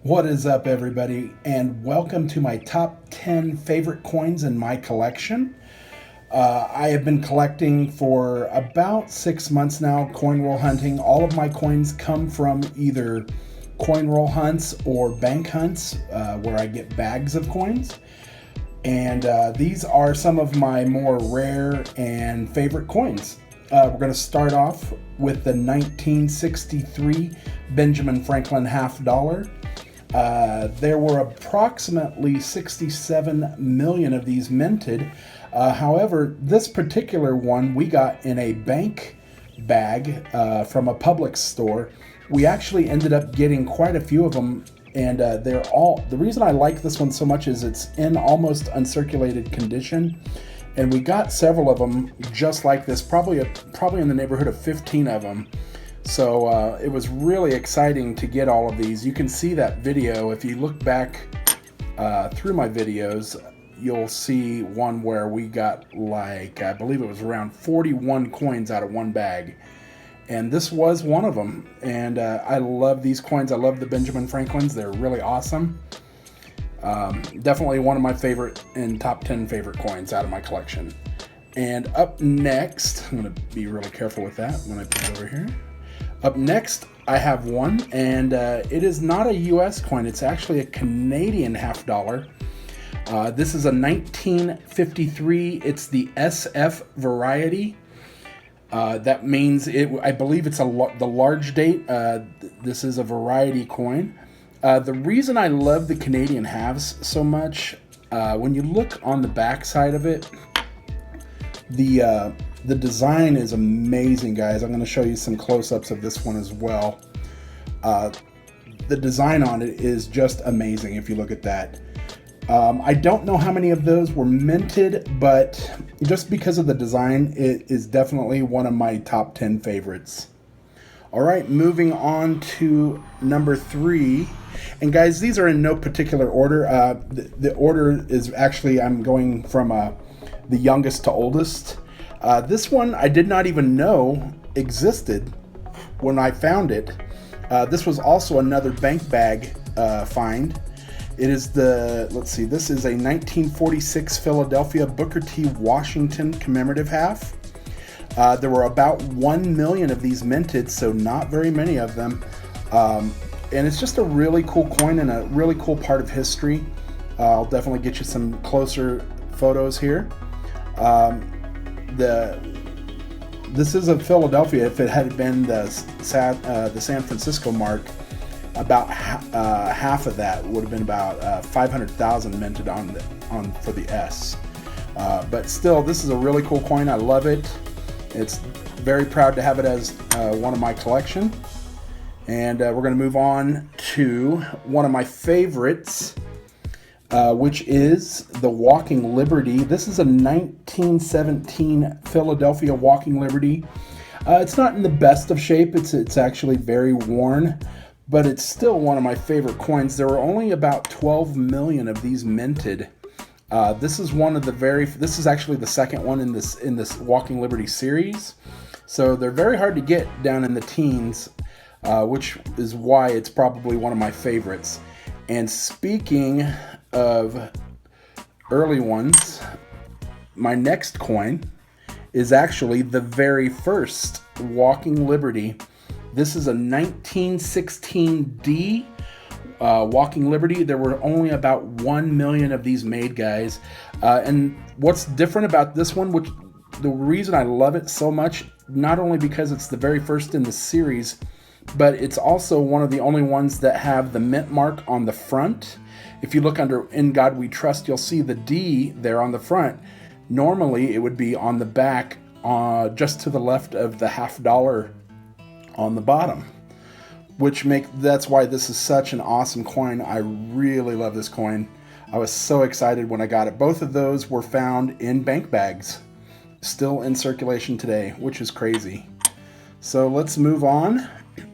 What is up, everybody, and welcome to my top 10 favorite coins in my collection. I have been collecting for about 6 months now, coin roll hunting. All of my coins come from either coin roll hunts or bank hunts, where I get bags of coins. And these are some of my more rare and favorite coins. We're going to start off with the 1963 Benjamin Franklin half dollar. There were approximately 67 million of these minted. However, this particular one we got in a bank bag from a Publix store. We actually ended up getting quite a few of them, and they're all. The reason I like this one so much is it's in almost uncirculated condition, and we got several of them just like this. Probably in the neighborhood of 15 of them. So it was really exciting to get all of these. You can see that video. If you look back through my videos, you'll see one where we got, like, I believe it was around 41 coins out of one bag. And this was one of them. And I love these coins. I love the Benjamin Franklins. They're really awesome. Definitely one of my favorite and top 10 favorite coins out of my collection. And up next, I'm going to be really careful with that when I put it over here. Up next, I have one, and it is not a US coin. It's actually a Canadian half dollar. This is a 1953. It's the SF variety. That means I believe it's the large date. This is a variety coin. The reason I love the Canadian halves so much, when you look on the back side of it, the design is amazing, guys. I'm going to show you some close-ups of this one as well. The design on it is just amazing if you look at that. I don't know how many of those were minted, but just because of the design, it is definitely one of my top 10 favorites. All right, moving on to number 3. And guys, these are in no particular order. The order is actually, I'm going from the youngest to oldest. This one I did not even know existed when I found it. This was also another bank bag find. It is this is a 1946 Philadelphia Booker T. Washington commemorative half. There were about 1 million of these minted, so not very many of them. And it's just a really cool coin and a really cool part of history. I'll definitely get you some closer photos here. This is of Philadelphia. If it had been the San Francisco mark, about half of that would have been about 500,000 minted on for the S. But still, this is a really cool coin. I love it. It's very proud to have it as one of my collection. And we're going to move on to one of my favorites, which is the Walking Liberty. This is a 1917 Philadelphia Walking Liberty. It's not in the best of shape. It's actually very worn, but it's still one of my favorite coins. There were only about 12 million of these minted. This is actually the second one in this Walking Liberty series. So they're very hard to get down in the teens, which is why it's probably one of my favorites. And speaking of early ones, my next coin is actually the very first Walking Liberty. This is a 1916 D Walking Liberty. There were only about 1 million of these made, guys. And what's different about this one, which the reason I love it so much, not only because it's the very first in the series, but it's also one of the only ones that have the mint mark on the front. If you look under "In God We Trust," you'll see the D there on the front. Normally, it would be on the back, just to the left of the half dollar on the bottom. That's why this is such an awesome coin. I really love this coin. I was so excited when I got it. Both of those were found in bank bags, still in circulation today, which is crazy. So let's move on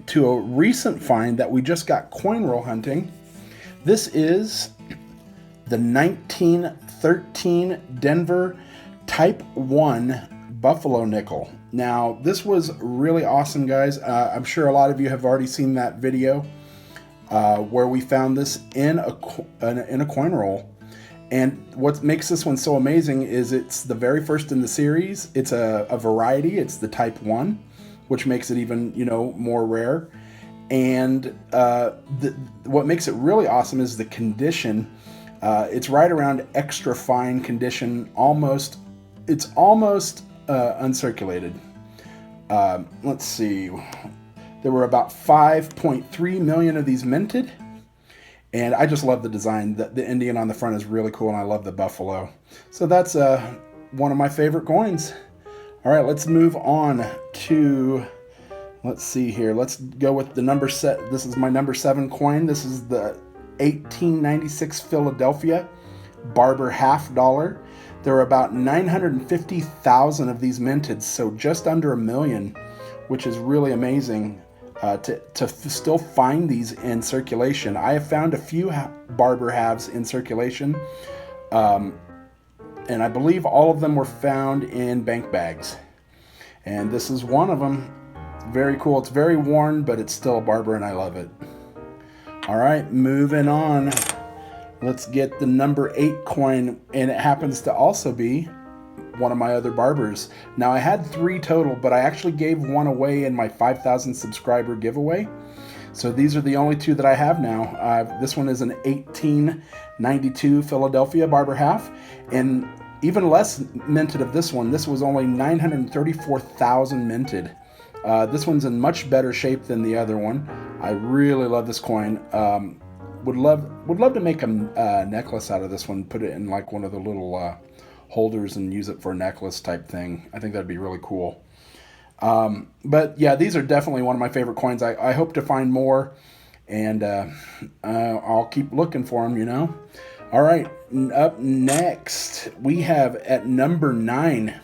to a recent find that we just got coin roll hunting. This is the 1913 Denver Type 1 Buffalo Nickel. Now, this was really awesome, guys. I'm sure a lot of you have already seen that video. where we found this in a coin roll. And what makes this one so amazing is it's the very first in the series. It's a variety. It's the Type 1, which makes it even, more rare. And what makes it really awesome is the condition. It's right around extra fine condition. It's almost uncirculated. Let's see. There were about 5.3 million of these minted. And I just love the design. The Indian on the front is really cool, and I love the buffalo. So that's one of my favorite coins. All right, let's move on to, let's see here. Let's go with the number set. This is my number 7 coin. This is the 1896 Philadelphia Barber $50. There are about 950,000 of these minted, so just under 1 million, which is really amazing. To still find these in circulation. I have found a few Barber halves in circulation, and I believe all of them were found in bank bags. And this is one of them. Very cool. It's very worn, but it's still a Barber, and I love it. All right, moving on. Let's get the number 8 coin, and it happens to also be one of my other Barbers. Now, I had 3 total, but I actually gave one away in my 5,000 subscriber giveaway. So these are the only 2 that I have now. This one is an 1892 Philadelphia Barber half, and even less minted of this one. This was only 934,000 minted. This one's in much better shape than the other one. I really love this coin. Would love to make a necklace out of this one. Put it in like one of the little holders and use it for a necklace type thing. I think that'd be really cool. But yeah, these are definitely one of my favorite coins. I hope to find more, and I'll keep looking for them, All right, up next, we have at number 9.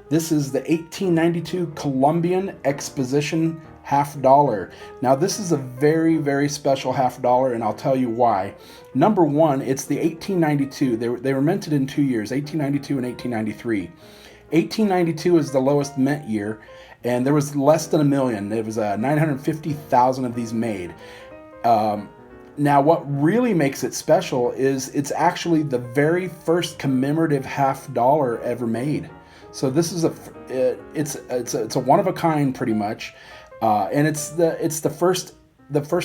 This is the 1892 Columbian Exposition $50. Now, this is a very, very special $50, and I'll tell you why. Number 1, it's the 1892. They were minted in 2 years, 1892 and 1893. 1892 is the lowest mint year, and there was less than 1 million. It was 950,000 of these made. Now, what really makes it special is it's actually the very first commemorative $50 ever made. So this is it's a one of a kind, pretty much. And it's the first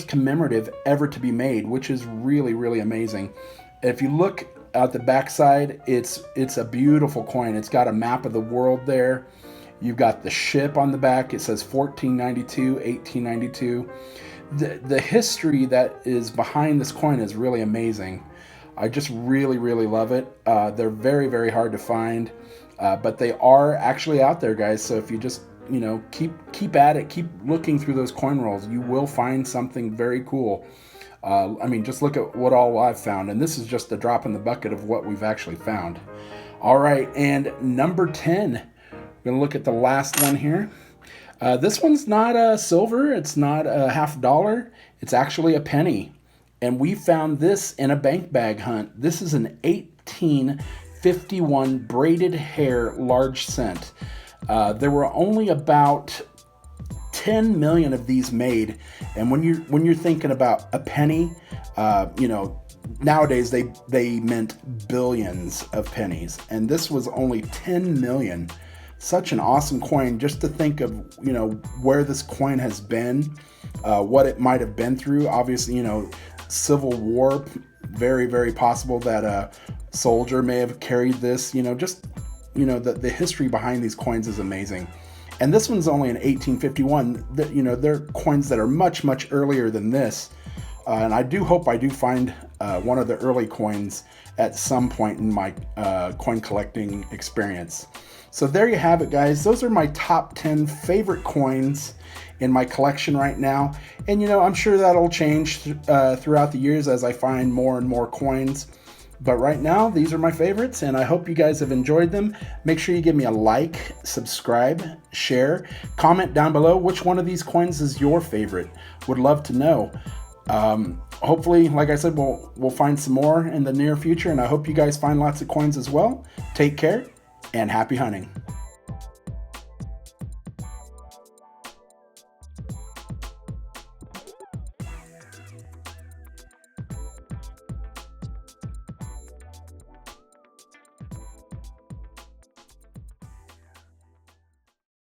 commemorative ever to be made, which is really, really amazing. If you look at the backside, it's a beautiful coin. It's got a map of the world there. You've got the ship on the back. It says 1492, 1892. The history that is behind this coin is really amazing. I just really, really love it. They're very, very hard to find, but they are actually out there, guys. So if you just keep at it, keep looking through those coin rolls, you will find something very cool. Just look at what all I've found, and this is just a drop in the bucket of what we've actually found. All right, and number 10, we're gonna look at the last one here. This one's not a silver, it's not a $50, it's actually a penny. And we found this in a bank bag hunt. This is an 1851 braided hair large cent. There were only about 10 million of these made, and when you're thinking about a penny, nowadays they meant billions of pennies, and this was only 10 million. Such an awesome coin, just to think of where this coin has been, what it might have been through. Obviously, Civil War, very, very possible that a soldier may have carried this. The history behind these coins is amazing. And this one's only in 1851. They're coins that are much, much earlier than this. And I do hope I do find one of the early coins at some point in my coin collecting experience. So there you have it, guys. Those are my top 10 favorite coins in my collection right now. And I'm sure that'll change throughout the years as I find more and more coins. But right now, these are my favorites, and I hope you guys have enjoyed them. Make sure you give me a like, subscribe, share, comment down below which one of these coins is your favorite. Would love to know. Hopefully, like I said, we'll find some more in the near future, and I hope you guys find lots of coins as well. Take care, and happy hunting.